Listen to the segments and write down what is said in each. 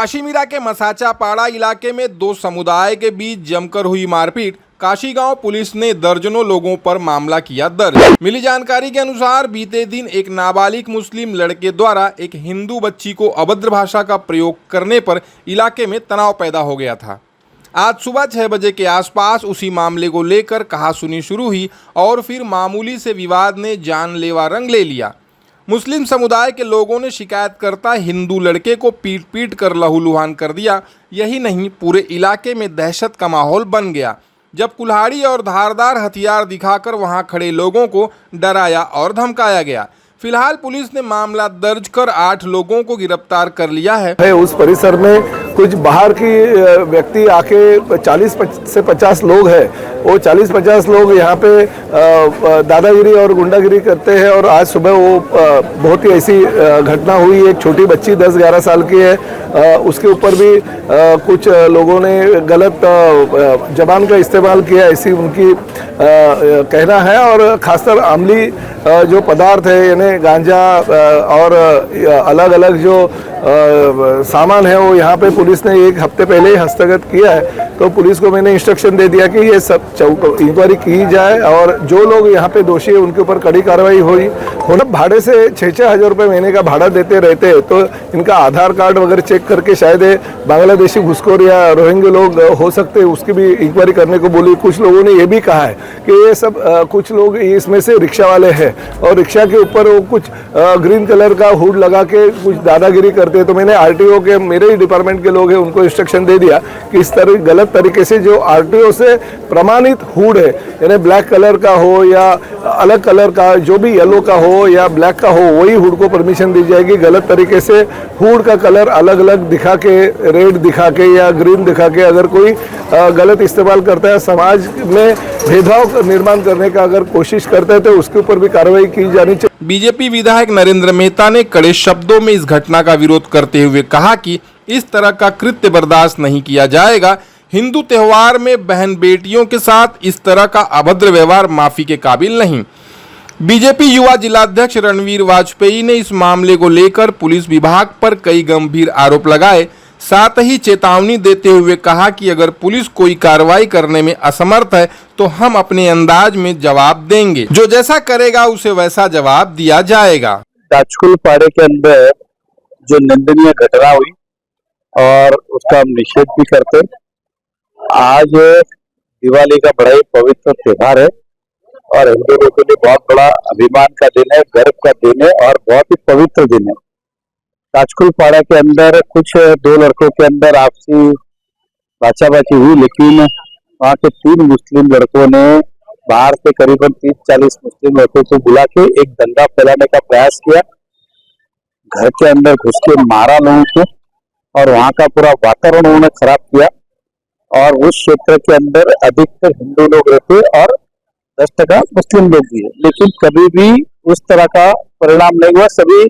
काशीमीरा के मसाचापाड़ा इलाके में दो समुदाय के बीच जमकर हुई मारपीट। काशीगांव पुलिस ने दर्जनों लोगों पर मामला किया दर्ज। मिली जानकारी के अनुसार बीते दिन एक नाबालिग मुस्लिम लड़के द्वारा एक हिंदू बच्ची को अभद्र भाषा का प्रयोग करने पर इलाके में तनाव पैदा हो गया था। आज सुबह 6 बजे के आसपास उसी मामले को लेकर कहासुनी शुरू हुई और फिर मामूली से विवाद ने जानलेवा रंग ले लिया। मुस्लिम समुदाय के लोगों ने शिकायतकर्ता हिंदू लड़के को पीट पीट कर लहूलुहान कर दिया। यही नहीं, पूरे इलाके में दहशत का माहौल बन गया जब कुल्हाड़ी और धारदार हथियार दिखाकर वहां खड़े लोगों को डराया और धमकाया गया। फिलहाल पुलिस ने मामला दर्ज कर 8 लोगों को गिरफ्तार कर लिया है। उस परिसर में कुछ बाहर की व्यक्ति आके 40 से 50 लोग हैं। वो 40-50 लोग यहाँ पे दादागिरी और गुंडागिरी करते हैं। और आज सुबह वो बहुत ही ऐसी घटना हुई। एक छोटी बच्ची 10-11 साल की है, उसके ऊपर भी कुछ लोगों ने गलत जबान का इस्तेमाल किया, ऐसी उनकी कहना है। और खासकर अमली जो पदार्थ है यानी गांजा और अलग अलग जो सामान है वो यहाँ पे पुलिस ने 1 हफ्ते पहले ही हस्तगत किया है। तो पुलिस को मैंने इंस्ट्रक्शन दे दिया कि ये सब इंक्वायरी की जाए और जो लोग यहाँ पे दोषी है उनके ऊपर कड़ी कार्रवाई हुई। मतलब भाड़े से 6-6 हज़ार रुपये महीने का भाड़ा देते रहते हैं, तो इनका आधार कार्ड वगैरह चेक करके शायद बांग्लादेशी घुसखोर या रोहिंग्या लोग हो सकते हैं, उसकी भी इंक्वायरी करने को बोली। कुछ लोगों ने ये भी कहा है कि ये सब कुछ लोग इसमें से रिक्शा वाले हैं और रिक्शा के ऊपर वो कुछ ग्रीन कलर का हुड लगा के कुछ दादागिरी करते हैं। तो मैंने आरटीओ के, मेरे ही डिपार्टमेंट के लोग हैं, उनको इंस्ट्रक्शन दे दिया कि इस तरह गलत तरीके से जो आरटीओ से प्रमाणित हुड है यानी ब्लैक कलर का हो या अलग कलर का, जो भी येलो का हो या ब्लैक का हो, वही हुड को परमिशन दी जाएगी। गलत तरीके से हुड का कलर अलग अलग दिखा के, रेड दिखा के या ग्रीन दिखा के अगर कोई गलत इस्तेमाल करता है, समाज में भेदभाव निर्माण करने का अगर कोशिश करता है, तो उसके ऊपर भी कार्रवाई की जानी चाहिए। बीजेपी विधायक नरेंद्र मेहता ने कड़े शब्दों में इस घटना का विरोध करते हुए कहा कि इस तरह का कृत्य बर्दाश्त नहीं किया जाएगा। हिंदू त्योहार में बहन बेटियों के साथ इस तरह का अभद्र व्यवहार माफी के काबिल नहीं। बीजेपी युवा जिलाध्यक्ष रणवीर वाजपेयी ने इस मामले को लेकर पुलिस विभाग पर कई गंभीर आरोप लगाए, साथ ही चेतावनी देते हुए कहा कि अगर पुलिस कोई कार्रवाई करने में असमर्थ है तो हम अपने अंदाज में जवाब देंगे। जो जैसा करेगा उसे वैसा जवाब दिया जाएगा। काचकुलपाड़े के अंदर जो निंदनीय घटना हुई और उसका हम निषेध भी करते। आज दिवाली का बड़ा ही पवित्र त्योहार है और हिंदू लोगों के लिए बहुत बड़ा अभिमान का दिन है, गर्व का दिन है और बहुत ही पवित्र दिन है। काचकुलपाड़ा के अंदर कुछ 2 लड़कों के अंदर आपसी बाचाबाची हुई, लेकिन वहाँ के 3 मुस्लिम लड़कों ने बाहर से करीबन 30-40 मुस्लिम लड़कों को बुला के एक दंगा फैलाने का प्रयास किया। घर के अंदर घुस के मारा लोगों को और वहाँ का पूरा वातावरण उन्होंने खराब किया। और उस क्षेत्र के अंदर अधिकतर हिंदू लोग रहते और 10% मुस्लिम लोग भी है, लेकिन कभी भी उस तरह का परिणाम नहीं हुआ। सभी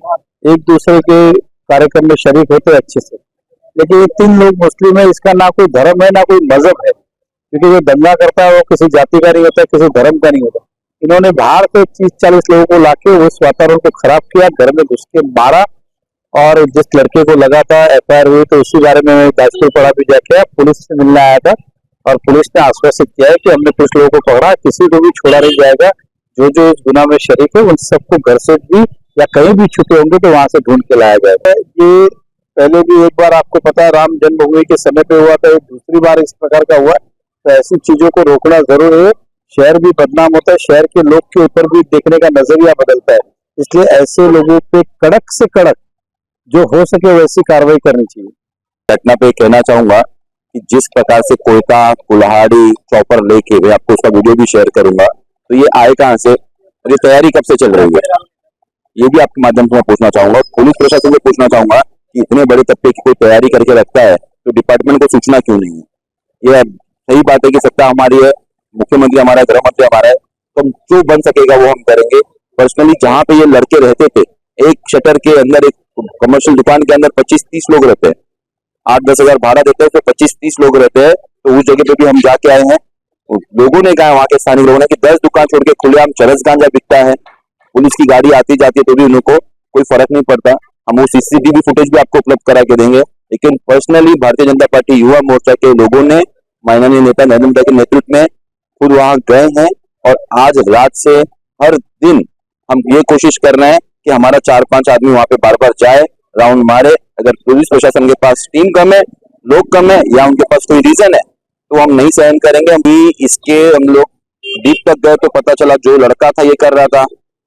एक दूसरे के कार्यक्रम में शरीक होते अच्छे से। लेकिन ये 3 लोग मुस्लिम है, इसका ना कोई धर्म है ना कोई मजहब है, क्योंकि जो दंगा करता है वो किसी जाति का नहीं होता, किसी धर्म का नहीं होता। इन्होंने बाहर से 30-40 लोगों को लाके उस वातावरण को खराब किया, घर में घुस के मारा। और जिस लड़के को लगा था FIR हुई, तो उसी बारे में काचकुलपाड़ा भी जाके पुलिस से मिलने आया था और पुलिस ने आश्वासित किया है कि हमने कुछ लोगों को पकड़ा, किसी को भी छोड़ा नहीं जाएगा। जो जो इस गुनाह में शरीक है उन सबको घर से भी या कहीं भी छुपे होंगे तो वहां से ढूंढ के लाया जाएगा। ये पहले भी एक बार आपको पता है राम जन्मभूमि के समय पे हुआ था, दूसरी बार इस प्रकार का हुआ। तो ऐसी चीजों को रोकना जरूरी है। शहर भी बदनाम होता है, शहर के लोग के ऊपर भी देखने का नजरिया बदलता है। इसलिए ऐसे लोगों पे कड़क से कड़क जो हो सके वैसी कार्रवाई करनी चाहिए। घटना पे कहना चाहूंगा कि जिस प्रकार से कोयता, कुल्हाड़ी, चॉपर लेके, मैं आपको उसका वीडियो भी शेयर करूंगा, तो ये आए कहाँ से और ये तैयारी कब से चल रही है, ये भी आपके माध्यम से मैं पूछना चाहूंगा। पुलिस प्रशासन से पूछना चाहूंगा कि इतने बड़े तबके की कोई तैयारी करके रखता है तो डिपार्टमेंट को सूचना क्यों नहीं है। ये सही बात है कि सत्ता हमारी है, मुख्यमंत्री हमारा है, गृह मंत्री हमारा है, तो हम जो बन सकेगा वो हम करेंगे। पर्सनली जहाँ पे ये लड़के रहते थे, एक शटर के अंदर, एक कमर्शियल दुकान के अंदर 25-30 लोग रहते हैं, 8-10 हजार भाड़ा देते हैं, तो 25-30 लोग रहते हैं। तो उस जगह पे भी हम जाके आए हैं। लोगों ने कहा, वहाँ के स्थानीय लोगों ने, कि 10 दुकान छोड़ के खुलेआम चरस गांजा बिकता है, पुलिस की गाड़ी आती जाती है तो भी उनको कोई फर्क नहीं पड़ता। हम वो CCTV फुटेज भी आपको उपलब्ध करा के देंगे। लेकिन पर्सनली भारतीय जनता पार्टी युवा मोर्चा के लोगों ने माननीय नेता नरेंद्र मोदी के नेतृत्व में खुद वहां गए हैं और आज रात से हर दिन हम ये कोशिश कर रहे हैं कि हमारा 4-5 आदमी वहां पे बार बार जाए, राउंड मारे। अगर पुलिस प्रशासन के पास टीम कम है, लोग कम है या उनके पास कोई रीजन है तो हम नहीं सहन करेंगे। हम लोग डीप तक गए तो पता चला जो लड़का था ये कर रहा था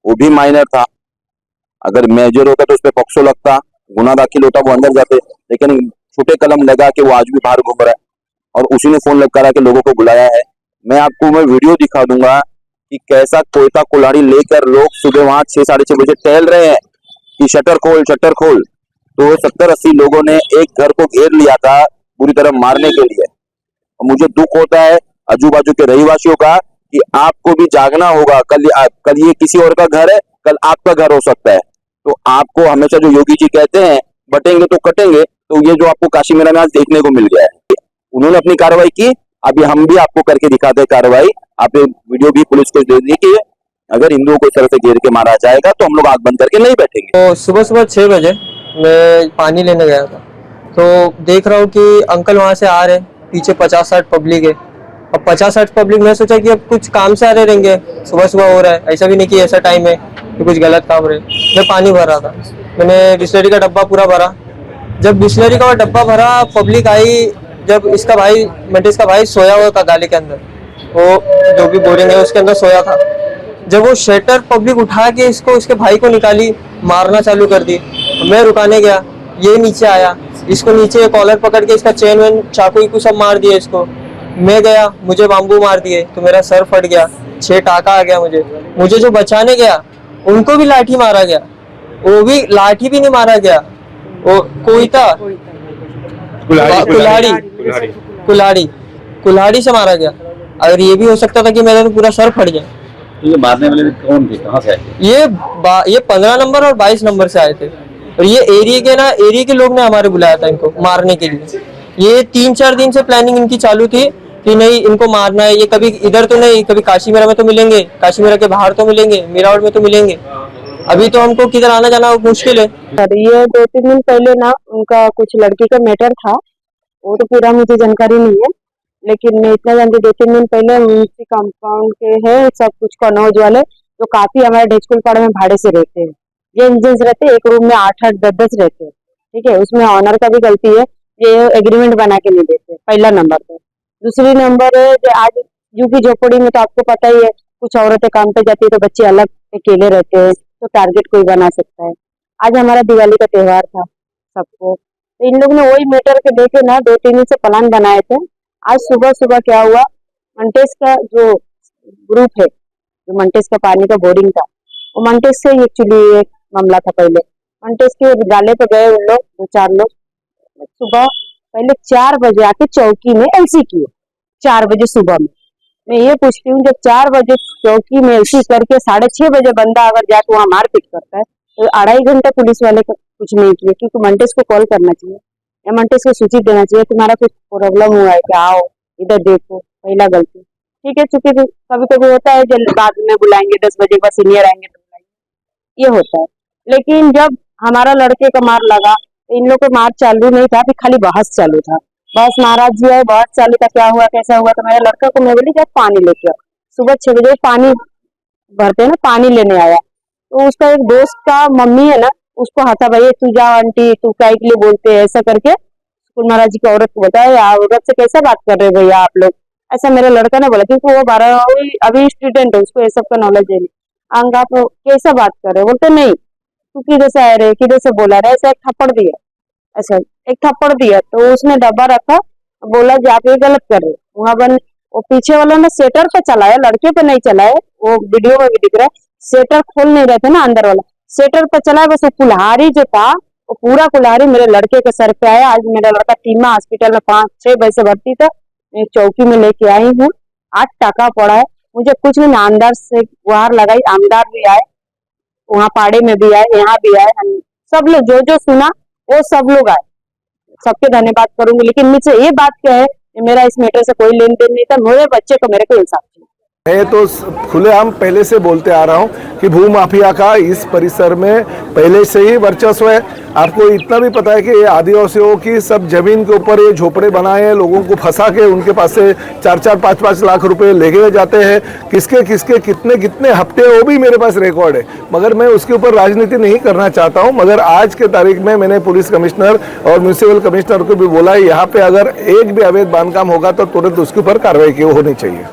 वो भी माइनर था। अगर मेजर होता तो उस पर पॉक्सो लगता, गुना दाखिल होता, वो अंदर जाते, लेकिन छोटे कलम लगा के वो आज भी बाहर घूम रहा है और उसी ने फोन लग करा के लोगों को बुलाया है। मैं वीडियो दिखा दूंगा कि कैसा कोयता कुल्हाड़ी लेकर लोग सुबह वहां 6-6:30 बजे टहल रहे हैं कि शटर खोल शटर खोल। तो 70-80 लोगों ने एक घर को घेर लिया था पूरी तरह मारने के लिए। और मुझे दुख होता है आजू बाजू के रहीवासियों का कि आपको भी जागना होगा। कल ये किसी और का घर है, कल आपका घर हो सकता है। तो आपको हमेशा जो योगी जी कहते हैं बटेंगे तो कटेंगे, तो ये जो आपको काशी मेला में आज देखने को मिल गया है। उन्होंने अपनी कार्रवाई की, अभी हम भी आपको करके दिखाते हैं कार्रवाई। आप वीडियो भी पुलिस को दे दीजिए। अगर हिंदुओं को इस तरह से घेर के मारा जाएगा तो हम लोग आंख बंद करके नहीं बैठेंगे। तो सुबह सुबह 6 बजे मैं पानी लेने गया था, तो देख रहा हूँ कि अंकल वहाँ से आ रहे, पीछे 50-60 पब्लिक है। अब 50-60 पब्लिक, मैं सोचा कि अब कुछ काम से आ रहे रहेंगे, सुबह सुबह हो रहा है, ऐसा भी नहीं कि ऐसा टाइम है कि कुछ गलत काम रहे। मैं पानी भर रहा था, मैंने बिस्लरी का डब्बा पूरा भरा। जब बिस्लरी का डब्बा भरा, पब्लिक आई। जब इसका भाई मंटेश का भाई सोया हुआ था गाली के अंदर, वो जो भी बोरिंग है उसके अंदर सोया था। जब वो शटर पब्लिक उठा के इसको उसके भाई को निकाली, मारना चालू कर दी। मैं रुकाने गया, ये नीचे आया, इसको नीचे कॉलर पकड़ के इसका चेन वेन चाकू सब मार दिया इसको। मैं गया, मुझे बाम्बू मार दिए तो मेरा सर फट गया, 6 टाका आ गया मुझे जो बचाने गया उनको भी लाठी मारा गया। वो भी लाठी भी नहीं मारा गया, वो कोयता कुल्हाड़ी से मारा गया। अगर ये भी हो सकता था कि मेरा तो पूरा सर फट गया। ये मारने वाले कौन थे, कहाँ से आए थे? ये 15 नंबर और 22 नंबर से आए थे और ये एरिया के लोग ने हमारे बुलाया था इनको मारने के लिए। ये 3-4 दिन से प्लानिंग इनकी चालू थी कि नहीं इनको मारना है। ये कभी इधर तो नहीं, कभी काशी मेरा में तो मिलेंगे, काशी मेरा के बाहर तो मिलेंगे, मीरावट में तो मिलेंगे। अभी तो हमको किधर आना जाना मुश्किल है। सर ये 2-3 दिन पहले ना उनका कुछ लड़की का मैटर था, वो तो पूरा मुझे जानकारी नहीं है, लेकिन मैं इतना जानती 2-3 दिन पहले उनकी कंपाउंड के है सब कुछ कनौज वाले जो काफी हमारे ढेचकुल पाड़ा में भाड़े से रहते हैं। ये इंजन्स रहते हैं, एक रूम में 8-8, 10-10 रहते हैं, ठीक है। उसमें ऑनर का भी गलती है, ये एग्रीमेंट बना के नहीं देते, पहला नंबर पे। दूसरी नंबर है जो आज यूपी झोपड़ी में तो आपको पता ही है, कुछ औरतें काम पे जाती है तो बच्चे अलग अकेले रहते हैं, तो टारगेट कोई बना सकता है। आज हमारा दिवाली का त्योहार था सबको, तो इन लोग ने वही मैटर के लेके ना 2-3 दिन से प्लान बनाए थे। आज सुबह सुबह क्या हुआ, मंटेश का जो ग्रुप है, जो मंटेश का पानी का बोरिंग था, वो मंटेश से एक्चुअली एक मामला था। पहले मंटेश के गाले पे गए उन लोग 2-4 लोग, सुबह पहले 4 बजे आके चौकी में एलसी किए। 4 बजे सुबह में मैं ये पूछती हूँ, जब 4 बजे चौकी में एलसी करके 6:30 बजे बंदा अगर जाके वहाँ मारपीट करता है तो 2.5 घंटा पुलिस वाले को कुछ नहीं किया। क्योंकि मंटेश को कॉल करना चाहिए या मंटेश को सूचित देना चाहिए तुम्हारा कुछ प्रॉब्लम हुआ है क्या, आओ इधर देखो। पहला गलती, ठीक है, चूंकि कभी कभी होता है जब बाद में बुलाएंगे 10 बजे बाद सीनियर आएंगे तो बुलाएंगे, ये होता है। लेकिन जब हमारा लड़के का मार लगा तो इन लोग को मार चालू नहीं था, फिर खाली बहस चालू था। बस महाराज जी है, बहस चालू था, क्या हुआ कैसा हुआ। तो मेरे लड़का को मैं बोली क्या पानी लेके आओ। सुबह 6 बजे पानी भरते हैं ना, पानी लेने आया तो उसका एक दोस्त का मम्मी है ना, उसको हथा भाई तू जा आंटी, तू क्या के लिए बोलते हैं ऐसा करके महाराज जी की औरत को बताया, औरत से कैसे बात कर रहे भैया आप लोग, ऐसा मेरे लड़का ने बोला। क्योंकि वो 12वीं अभी स्टूडेंट है, उसको ये सब का नॉलेज है नहीं। अंग आप कैसे बात कर रहे, बोलते नहीं तू किधर से आ रहे, किधर से बोला रहे, ऐसा एक थप्पड़ दिया, ऐसा एक थप्पड़ दिया। तो उसने डब्बा रखा, बोला जी आप ये गलत कर रहे। वहां बन वो पीछे वाला ने सेटर पे चलाया, लड़के पे नहीं चलाए, वो वीडियो में भी दिख रहा है। सेटर खोल नहीं रहे थे ना, अंदर वाला सेटर पे चलाया, बस वो कुल्हाड़ी जो था वो पूरा कुल्हाड़ी मेरे लड़के के सर पे आया। आज मेरा लड़का टीमा हॉस्पिटल में 5-6 बजे से भर्ती था, मैं चौकी में लेके आई हूँ। 8 टाका पड़ा है, मुझे कुछ नहीं। आमदार से गुहार लगाई, आमदार भी आए, वहाँ पाड़े में भी आए, यहाँ भी आए, सब लोग जो सुना वो सब लोग आए, सबके धन्यवाद करूंगी। लेकिन मुझे ये बात क्या है, मेरा इस मैटर से कोई लेन देन नहीं था, मेरे बच्चे को मेरे को इंसाफ चाहिए। मैं तो खुलेआम पहले से बोलते आ रहा हूं कि भू माफिया का इस परिसर में पहले से ही वर्चस्व है। आपको इतना भी पता है कि ये आदिवासियों की सब जमीन के ऊपर ये झोपड़े बनाए हैं, लोगों को फंसा के उनके पास से 4-5 लाख रुपए लेके जाते हैं। किसके किसके कितने कितने हफ्ते, वो भी मेरे पास रिकॉर्ड है, मगर मैं उसके ऊपर राजनीति नहीं करना चाहता हूं। मगर आज के तारीख में मैंने पुलिस कमिश्नर और म्यूनिसिपल कमिश्नर को भी बोला है, यहाँ पे अगर एक भी अवैध बांधकाम होगा तो तुरंत उसके ऊपर कार्रवाई की होनी चाहिए।